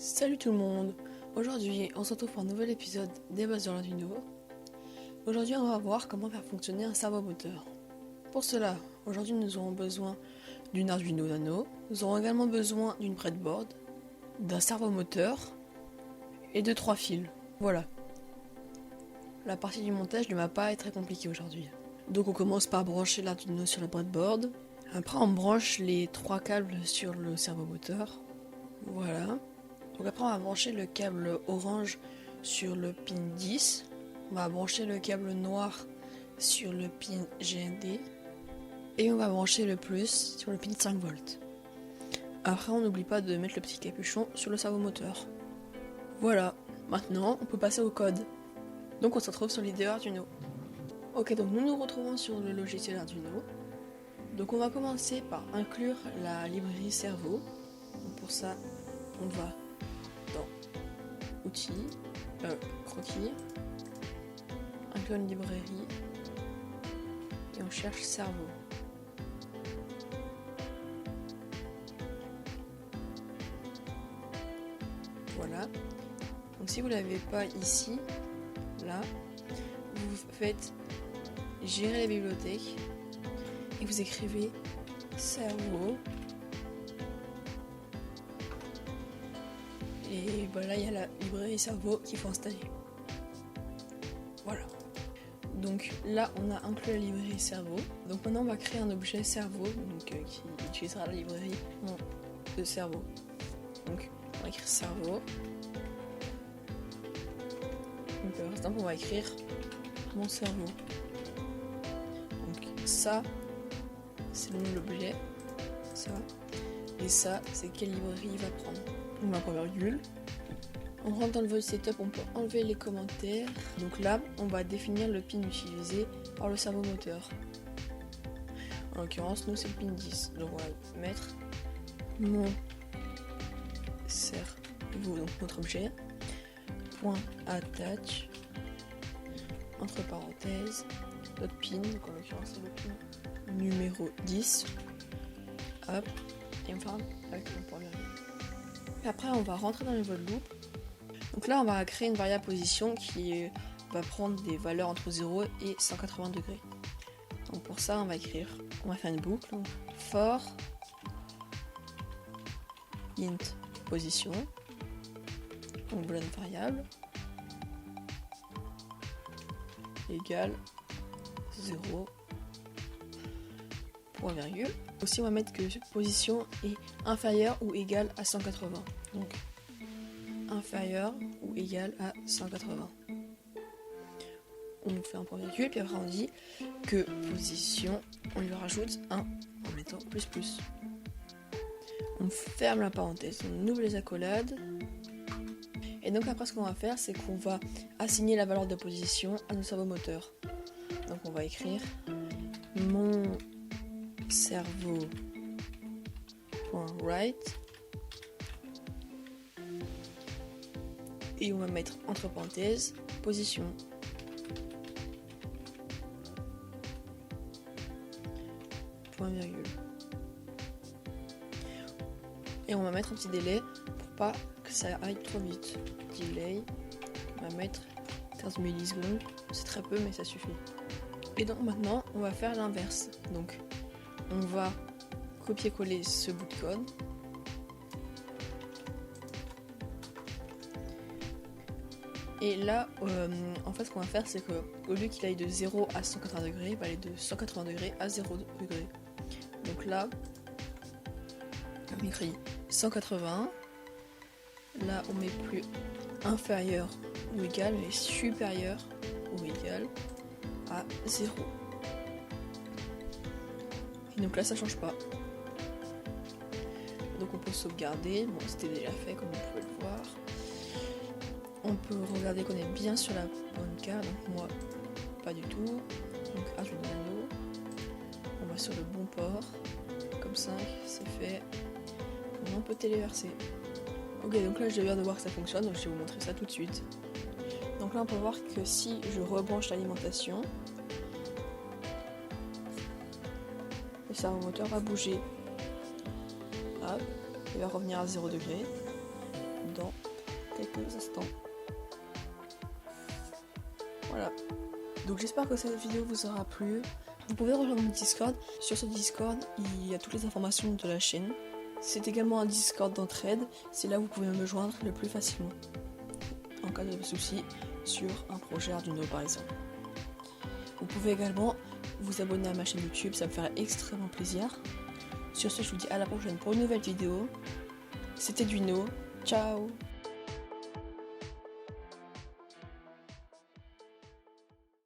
Salut tout le monde. Aujourd'hui on se retrouve pour un nouvel épisode des bases de l'Arduino. Aujourd'hui on va voir comment faire fonctionner un servomoteur. Pour cela, aujourd'hui nous aurons besoin d'une Arduino Nano. Nous aurons également besoin d'une breadboard, d'un servomoteur et de 3 fils. Voilà. La partie du montage ne va pas être très compliquée aujourd'hui. Donc on commence par brancher l'Arduino sur la breadboard. Après on branche les 3 câbles sur le servomoteur. Voilà. Donc après on va brancher le câble orange sur le pin 10. On va brancher le câble noir sur le pin GND. Et on va brancher le plus sur le pin 5V. Après on n'oublie pas de mettre le petit capuchon sur le servomoteur. Voilà, maintenant on peut passer au code. Donc on se retrouve sur l'IDE Arduino. Ok, donc nous nous retrouvons sur le logiciel Arduino. Donc on va commencer par inclure la librairie Servo. Donc pour ça, on va dans Outils, Croquis, inclure une librairie et on cherche Servo. Voilà. Donc si vous ne l'avez pas ici, là, vous faites gérer la bibliothèque et vous écrivez Servo. Et là il y a la librairie Servo qu'il faut installer. Voilà. Donc là on a inclus la librairie Servo. Donc maintenant on va créer un objet Servo qui utilisera la librairie de Servo. Donc on va écrire Servo. Donc par exemple on va écrire mon cerveau. Donc ça c'est le nom de l'objet. Ça. Et ça c'est quelle librairie il va prendre. On va prendre virgule. On rentre dans le voice setup, on peut enlever les commentaires. Donc là, on va définir le pin utilisé par le servomoteur. En l'occurrence, nous c'est le pin 10. Donc on va mettre mon cerveau, donc notre objet, point attach, entre parenthèses, notre pin, donc en l'occurrence c'est le pin numéro 10. Hop, et on va avec le point virgule. Et après on va rentrer dans le void loop. Donc là on va créer une variable position qui va prendre des valeurs entre 0 et 180 degrés. Donc pour ça on va faire une boucle. Donc for int position, donc voilà une variable, égale 0, point virgule. Aussi on va mettre que position est inférieure ou égale à 180. Donc inférieur ou égal à 180. On fait un point virgule, puis après on dit que position, on lui rajoute 1 en mettant plus plus. On ferme la parenthèse, on ouvre les accolades. Et donc après ce qu'on va faire, c'est qu'on va assigner la valeur de position à nos servomoteurs. Donc on va écrire mon cerveau.write. Et on va mettre entre parenthèses position. Point virgule. Et on va mettre un petit délai pour pas que ça aille trop vite. Delay, on va mettre 15 millisecondes. C'est très peu mais ça suffit. Et donc maintenant on va faire l'inverse. Donc on va copier-coller ce bout de code. Et là, en fait, ce qu'on va faire, c'est qu'au lieu qu'il aille de 0 à 180 degrés, il va aller de 180 degrés à 0 degrés. Donc là, on écrit 180. Là, on met plus inférieur ou égal, mais supérieur ou égal à 0. Et donc là, ça change pas. Donc on peut sauvegarder. Bon, c'était déjà fait, comme vous pouvez le voir. On peut regarder qu'on est bien sur la bonne carte, donc moi pas du tout. Donc Arduino Nano, on va sur le bon port, comme 5, c'est fait. On peut téléverser. Ok, donc là je viens de voir que ça fonctionne, donc je vais vous montrer ça tout de suite. Donc là on peut voir que si je rebranche l'alimentation, le servomoteur va bouger. Hop, il va revenir à 0 degré. dans quelques instants. Voilà. Donc j'espère que cette vidéo vous aura plu. Vous pouvez rejoindre mon Discord. Sur ce Discord, il y a toutes les informations de la chaîne. C'est également un Discord d'entraide. C'est là où vous pouvez me joindre le plus facilement. En cas de souci sur un projet Arduino par exemple. Vous pouvez également vous abonner à ma chaîne YouTube, ça me ferait extrêmement plaisir. Sur ce, je vous dis à la prochaine pour une nouvelle vidéo. C'était Duino. Ciao!